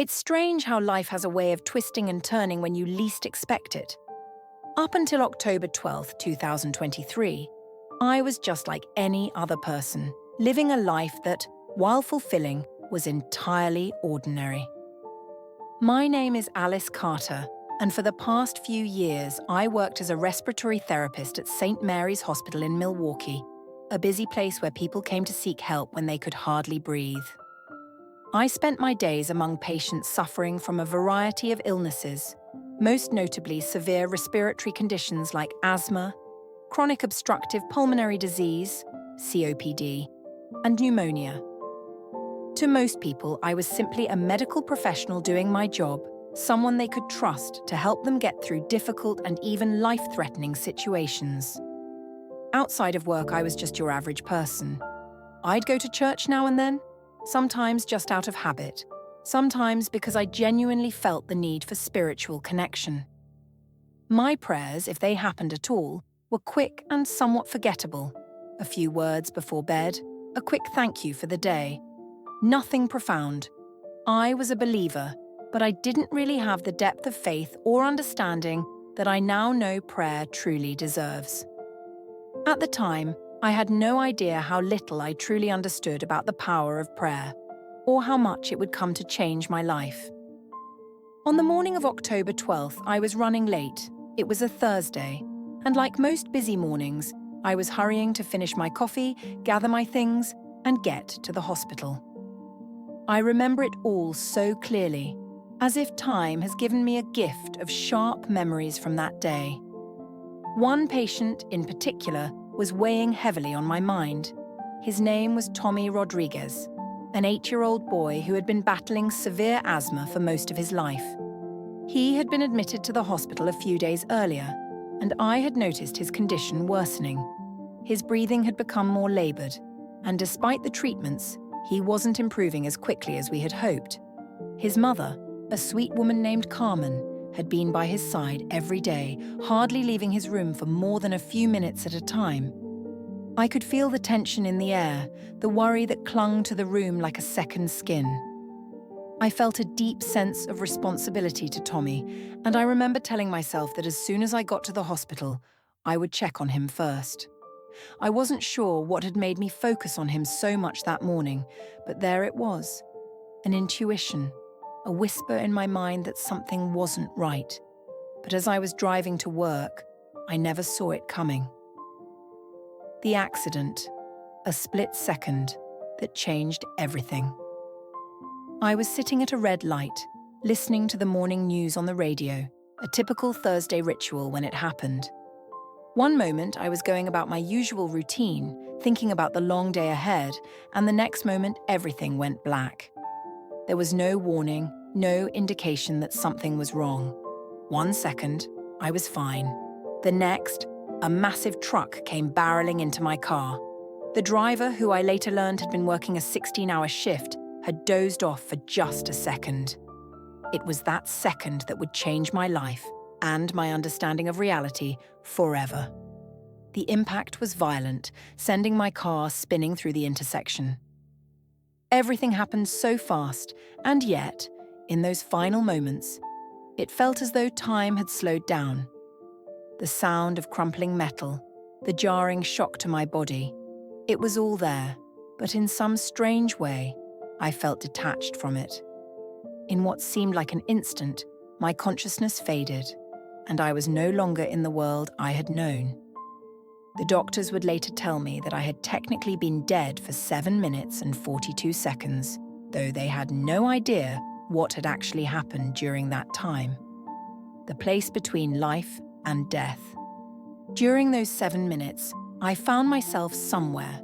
It's strange how life has a way of twisting and turning when you least expect it. Up until October 12th, 2023, I was just like any other person, living a life that, while fulfilling, was entirely ordinary. My name is Alice Carter, and for the past few years, I worked as a respiratory therapist at St. Mary's Hospital in Milwaukee, a busy place where people came to seek help when they could hardly breathe. I spent my days among patients suffering from a variety of illnesses, most notably severe respiratory conditions like asthma, chronic obstructive pulmonary disease, COPD, and pneumonia. To most people, I was simply a medical professional doing my job, someone they could trust to help them get through difficult and even life-threatening situations. Outside of work, I was just your average person. I'd go to church now and then, sometimes just out of habit, sometimes because I genuinely felt the need for spiritual connection. My prayers, if they happened at all, were quick and somewhat forgettable. A few words before bed, a quick thank you for the day. Nothing profound. I was a believer, but I didn't really have the depth of faith or understanding that I now know prayer truly deserves. At the time, I had no idea how little I truly understood about the power of prayer, or how much it would come to change my life. On the morning of October 12th, I was running late. It was a Thursday, and like most busy mornings, I was hurrying to finish my coffee, gather my things, and get to the hospital. I remember it all so clearly, as if time has given me a gift of sharp memories from that day. One patient in particular was weighing heavily on my mind. His name was Tommy Rodriguez, an 8-year-old boy who had been battling severe asthma for most of his life. He had been admitted to the hospital a few days earlier, and I had noticed his condition worsening. His breathing had become more labored, and despite the treatments, he wasn't improving as quickly as we had hoped. His mother, a sweet woman named Carmen, had been by his side every day, hardly leaving his room for more than a few minutes at a time. I could feel the tension in the air, the worry that clung to the room like a second skin. I felt a deep sense of responsibility to Tommy, and I remember telling myself that as soon as I got to the hospital, I would check on him first. I wasn't sure what had made me focus on him so much that morning, but there it was, an intuition, a whisper in my mind that something wasn't right. But as I was driving to work, I never saw it coming. The accident, a split second that changed everything. I was sitting at a red light, listening to the morning news on the radio, a typical Thursday ritual when it happened. One moment I was going about my usual routine, thinking about the long day ahead, and the next moment everything went black. There was no warning, no indication that something was wrong. 1 second, I was fine. The next, a massive truck came barreling into my car. The driver, who I later learned had been working a 16-hour shift, had dozed off for just a second. It was that second that would change my life and my understanding of reality forever. The impact was violent, sending my car spinning through the intersection. Everything happened so fast, and yet, in those final moments, it felt as though time had slowed down. The sound of crumpling metal, the jarring shock to my body, it was all there, but in some strange way, I felt detached from it. In what seemed like an instant, my consciousness faded, and I was no longer in the world I had known. The doctors would later tell me that I had technically been dead for 7 minutes and 42 seconds, though they had no idea what had actually happened during that time. The place between life and death. During those 7 minutes, I found myself somewhere,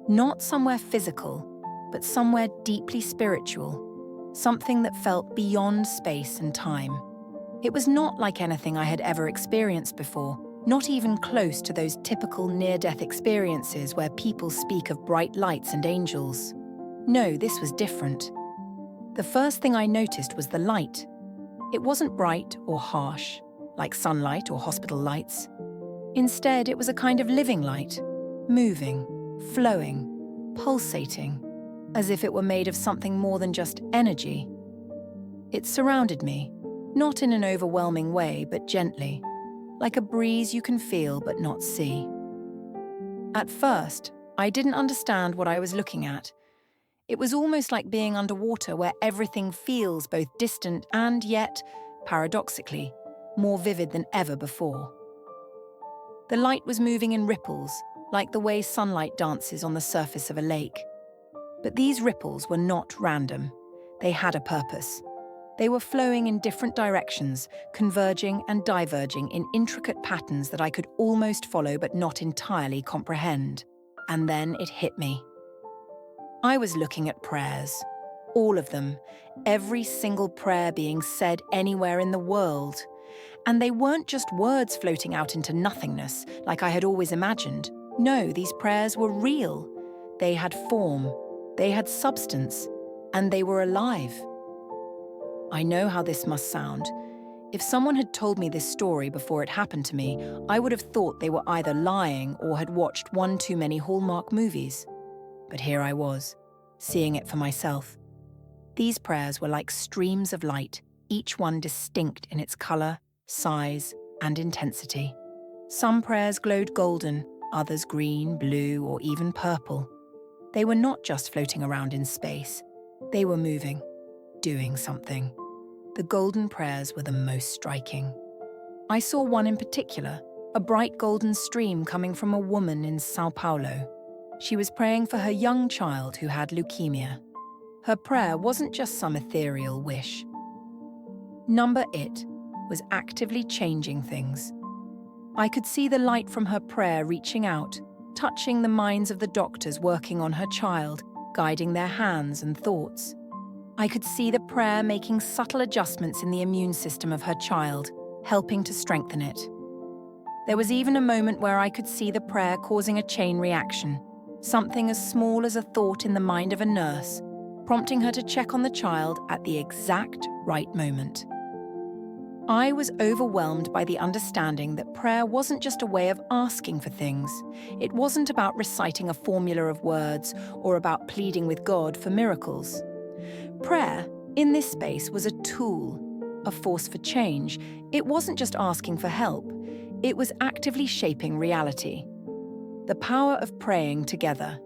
not somewhere physical, but somewhere deeply spiritual, something that felt beyond space and time. It was not like anything I had ever experienced before, not even close to those typical near-death experiences where people speak of bright lights and angels. No, this was different. The first thing I noticed was the light. It wasn't bright or harsh, like sunlight or hospital lights. Instead, it was a kind of living light, moving, flowing, pulsating, as if it were made of something more than just energy. It surrounded me, not in an overwhelming way, but gently, like a breeze you can feel but not see. At first, I didn't understand what I was looking at. It was almost like being underwater where everything feels both distant and yet, paradoxically, more vivid than ever before. The light was moving in ripples, like the way sunlight dances on the surface of a lake. But these ripples were not random. They had a purpose. They were flowing in different directions, converging and diverging in intricate patterns that I could almost follow but not entirely comprehend. And then it hit me. I was looking at prayers. All of them. Every single prayer being said anywhere in the world. And they weren't just words floating out into nothingness, like I had always imagined. No, these prayers were real. They had form. They had substance. And they were alive. I know how this must sound. If someone had told me this story before it happened to me, I would have thought they were either lying or had watched one too many Hallmark movies. But here I was, seeing it for myself. These prayers were like streams of light, each one distinct in its color, size, and intensity. Some prayers glowed golden, others green, blue, or even purple. They were not just floating around in space. They were moving, doing something. The golden prayers were the most striking. I saw one in particular, a bright golden stream coming from a woman in Sao Paulo. She was praying for her young child who had leukemia. Her prayer wasn't just some ethereal wish. Number It was actively changing things. I could see the light from her prayer reaching out, touching the minds of the doctors working on her child, guiding their hands and thoughts. I could see the prayer making subtle adjustments in the immune system of her child, helping to strengthen it. There was even a moment where I could see the prayer causing a chain reaction, something as small as a thought in the mind of a nurse, prompting her to check on the child at the exact right moment. I was overwhelmed by the understanding that prayer wasn't just a way of asking for things. It wasn't about reciting a formula of words or about pleading with God for miracles. Prayer, in this space, was a tool, a force for change. It wasn't just asking for help. It was actively shaping reality. The power of praying together.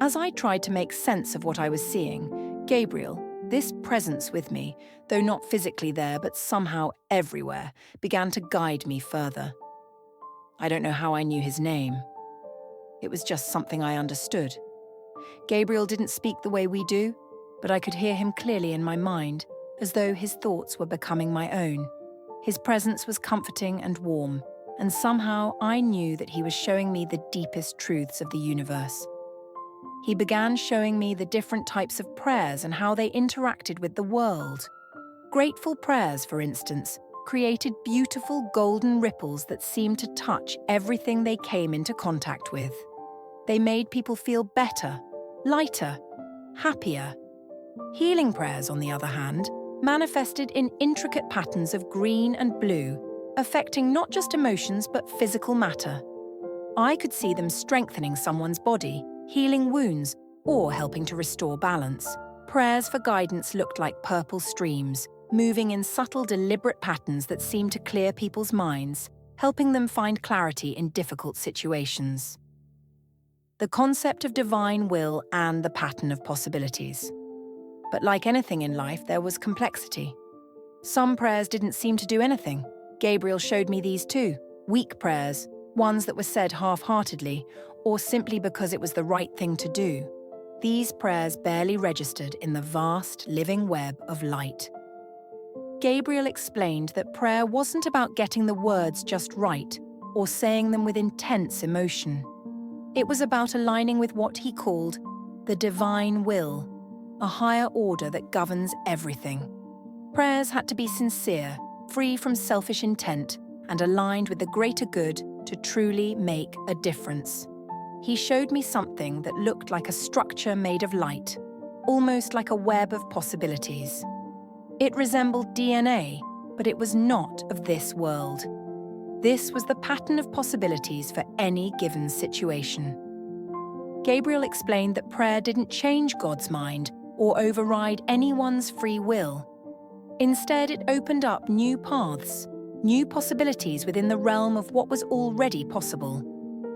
As I tried to make sense of what I was seeing, Gabriel, this presence with me, though not physically there but somehow everywhere, began to guide me further. I don't know how I knew his name. It was just something I understood. Gabriel didn't speak the way we do, but I could hear him clearly in my mind, as though his thoughts were becoming my own. His presence was comforting and warm, and somehow I knew that he was showing me the deepest truths of the universe. He began showing me the different types of prayers and how they interacted with the world. Grateful prayers, for instance, created beautiful golden ripples that seemed to touch everything they came into contact with. They made people feel better, lighter, happier. Healing prayers, on the other hand, manifested in intricate patterns of green and blue, affecting not just emotions but physical matter. I could see them strengthening someone's body, healing wounds, or helping to restore balance. Prayers for guidance looked like purple streams, moving in subtle, deliberate patterns that seemed to clear people's minds, helping them find clarity in difficult situations. The concept of divine will and the pattern of possibilities. But like anything in life, there was complexity. Some prayers didn't seem to do anything. Gabriel showed me these too. Weak prayers, ones that were said half-heartedly, or simply because it was the right thing to do. These prayers barely registered in the vast, living web of light. Gabriel explained that prayer wasn't about getting the words just right or saying them with intense emotion. It was about aligning with what he called the divine will, a higher order that governs everything. Prayers had to be sincere, free from selfish intent, and aligned with the greater good to truly make a difference. He showed me something that looked like a structure made of light, almost like a web of possibilities. It resembled DNA, but it was not of this world. This was the pattern of possibilities for any given situation. Gabriel explained that prayer didn't change God's mind or override anyone's free will. Instead, it opened up new paths, new possibilities within the realm of what was already possible.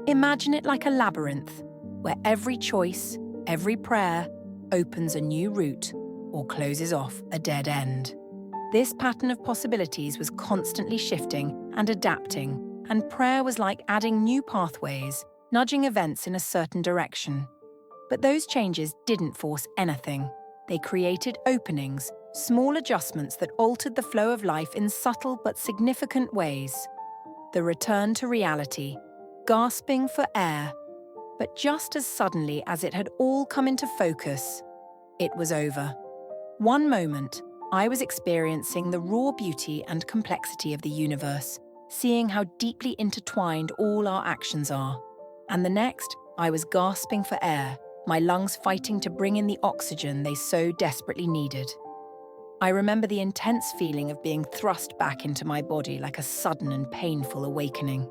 Imagine it like a labyrinth, where every choice, every prayer, opens a new route or closes off a dead end. This pattern of possibilities was constantly shifting and adapting, and prayer was like adding new pathways, nudging events in a certain direction. But those changes didn't force anything. They created openings, small adjustments that altered the flow of life in subtle but significant ways. The return to reality, gasping for air. But just as suddenly as it had all come into focus, it was over. One moment, I was experiencing the raw beauty and complexity of the universe, seeing how deeply intertwined all our actions are. And the next, I was gasping for air, my lungs fighting to bring in the oxygen they so desperately needed. I remember the intense feeling of being thrust back into my body like a sudden and painful awakening.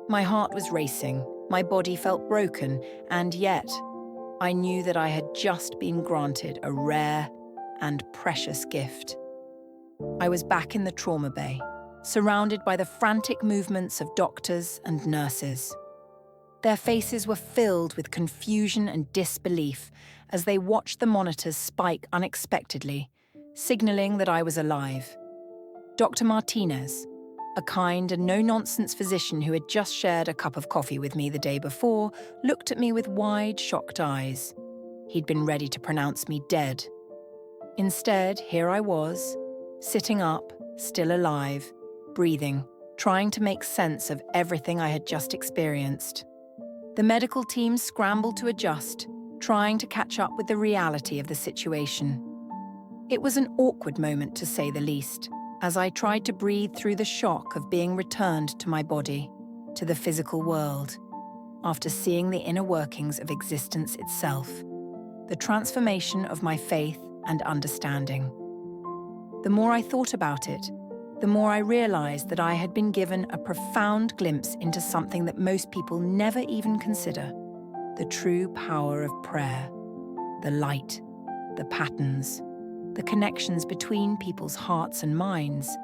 My heart was racing, my body felt broken, and yet, I knew that I had just been granted a rare and precious gift. I was back in the trauma bay, surrounded by the frantic movements of doctors and nurses. Their faces were filled with confusion and disbelief as they watched the monitors spike unexpectedly, signaling that I was alive. Dr. Martinez, a kind and no-nonsense physician who had just shared a cup of coffee with me the day before, looked at me with wide, shocked eyes. He'd been ready to pronounce me dead. Instead, here I was, sitting up, still alive, breathing, trying to make sense of everything I had just experienced. The medical team scrambled to adjust, trying to catch up with the reality of the situation. It was an awkward moment, to say the least, as I tried to breathe through the shock of being returned to my body, to the physical world, after seeing the inner workings of existence itself, the transformation of my faith and understanding. The more I thought about it, the more I realized that I had been given a profound glimpse into something that most people never even consider: the true power of prayer, the light, the patterns, the connections between people's hearts and minds.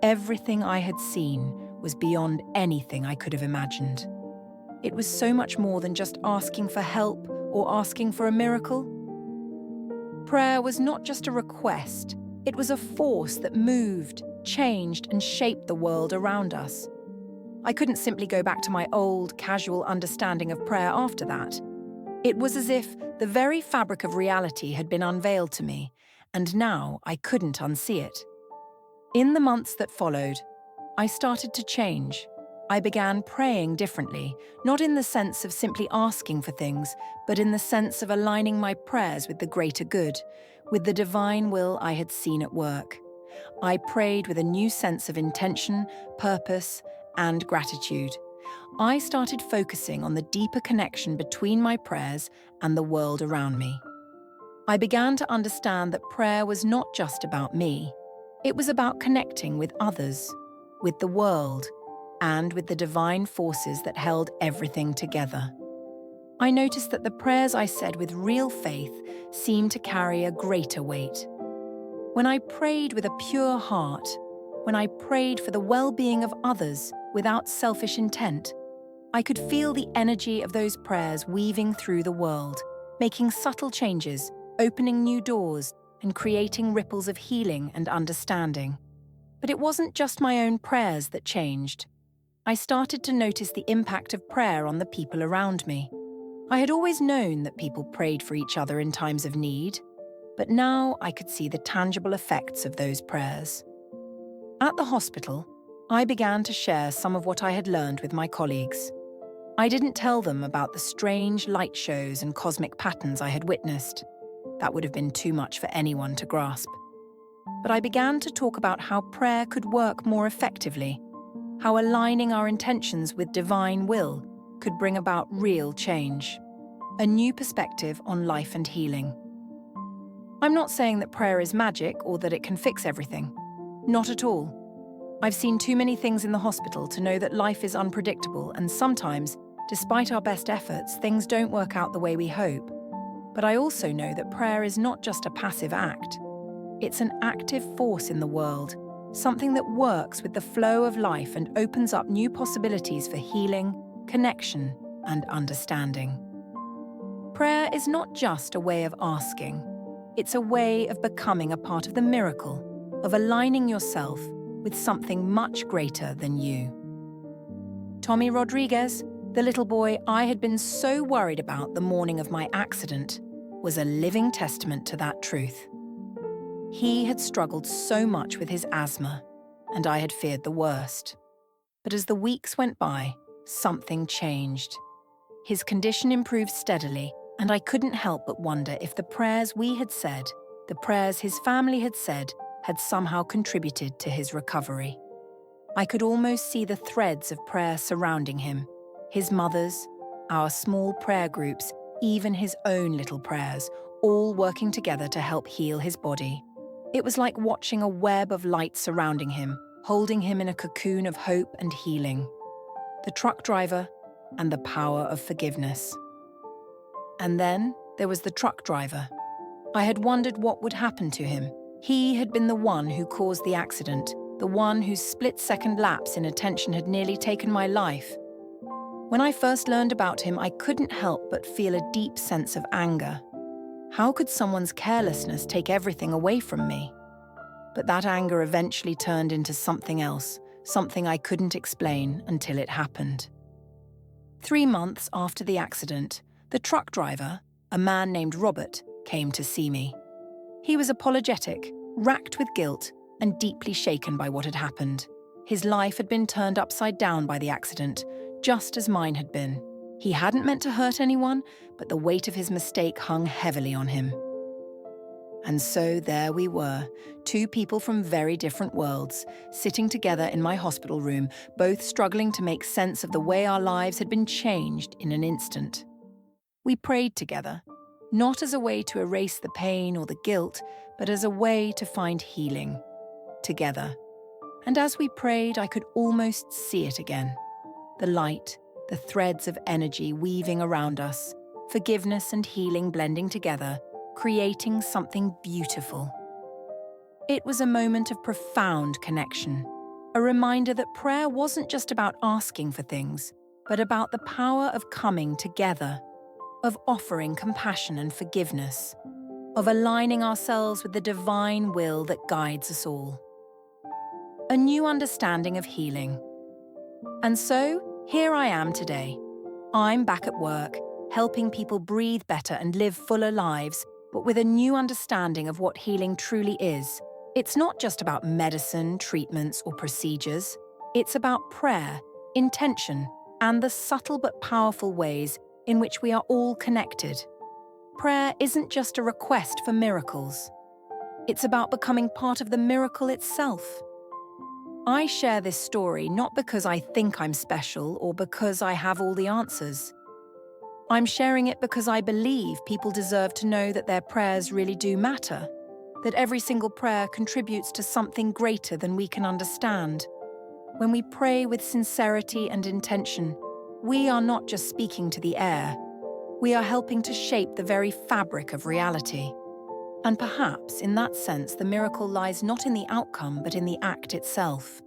Everything I had seen was beyond anything I could have imagined. It was so much more than just asking for help or asking for a miracle. Prayer was not just a request, it was a force that moved, changed, and shaped the world around us. I couldn't simply go back to my old, casual understanding of prayer after that. It was as if the very fabric of reality had been unveiled to me, and now I couldn't unsee it. In the months that followed, I started to change. I began praying differently, not in the sense of simply asking for things, but in the sense of aligning my prayers with the greater good, with the divine will I had seen at work. I prayed with a new sense of intention, purpose, and gratitude. I started focusing on the deeper connection between my prayers and the world around me. I began to understand that prayer was not just about me. It was about connecting with others, with the world, and with the divine forces that held everything together. I noticed that the prayers I said with real faith seemed to carry a greater weight. When I prayed with a pure heart, when I prayed for the well-being of others without selfish intent, I could feel the energy of those prayers weaving through the world, making subtle changes, opening new doors, and creating ripples of healing and understanding. But it wasn't just my own prayers that changed. I started to notice the impact of prayer on the people around me. I had always known that people prayed for each other in times of need, but now I could see the tangible effects of those prayers. At the hospital, I began to share some of what I had learned with my colleagues. I didn't tell them about the strange light shows and cosmic patterns I had witnessed. That would have been too much for anyone to grasp. But I began to talk about how prayer could work more effectively, how aligning our intentions with divine will could bring about real change, a new perspective on life and healing. I'm not saying that prayer is magic or that it can fix everything. Not at all. I've seen too many things in the hospital to know that life is unpredictable, and sometimes, despite our best efforts, things don't work out the way we hope. But I also know that prayer is not just a passive act. It's an active force in the world, something that works with the flow of life and opens up new possibilities for healing, connection, and understanding. Prayer is not just a way of asking. It's a way of becoming a part of the miracle, of aligning yourself with something much greater than you. Tommy Rodriguez, the little boy I had been so worried about the morning of my accident, was a living testament to that truth. He had struggled so much with his asthma, and I had feared the worst. But as the weeks went by, something changed. His condition improved steadily, and I couldn't help but wonder if the prayers we had said, the prayers his family had said, had somehow contributed to his recovery. I could almost see the threads of prayer surrounding him, his mother's, our small prayer groups, even his own little prayers, all working together to help heal his body. It was like watching a web of light surrounding him, holding him in a cocoon of hope and healing. The truck driver and the power of forgiveness. And then there was the truck driver. I had wondered what would happen to him. He had been the one who caused the accident, the one whose split-second lapse in attention had nearly taken my life. When I first learned about him, I couldn't help but feel a deep sense of anger. How could someone's carelessness take everything away from me? But that anger eventually turned into something else, something I couldn't explain until it happened. 3 months after the accident, the truck driver, a man named Robert, came to see me. He was apologetic, racked with guilt, and deeply shaken by what had happened. His life had been turned upside down by the accident, just as mine had been. He hadn't meant to hurt anyone, but the weight of his mistake hung heavily on him. And so there we were, 2 people from very different worlds, sitting together in my hospital room, both struggling to make sense of the way our lives had been changed in an instant. We prayed together, not as a way to erase the pain or the guilt, but as a way to find healing, together. And as we prayed, I could almost see it again. The light, the threads of energy weaving around us, forgiveness and healing blending together, creating something beautiful. It was a moment of profound connection, a reminder that prayer wasn't just about asking for things, but about the power of coming together, of offering compassion and forgiveness, of aligning ourselves with the divine will that guides us all. A new understanding of healing. And so, here I am today. I'm back at work, helping people breathe better and live fuller lives, but with a new understanding of what healing truly is. It's not just about medicine, treatments, or procedures. It's about prayer, intention, and the subtle but powerful ways in which we are all connected. Prayer isn't just a request for miracles. It's about becoming part of the miracle itself. I share this story not because I think I'm special or because I have all the answers. I'm sharing it because I believe people deserve to know that their prayers really do matter, that every single prayer contributes to something greater than we can understand. When we pray with sincerity and intention, we are not just speaking to the air. We are helping to shape the very fabric of reality. And perhaps, in that sense, the miracle lies not in the outcome, but in the act itself.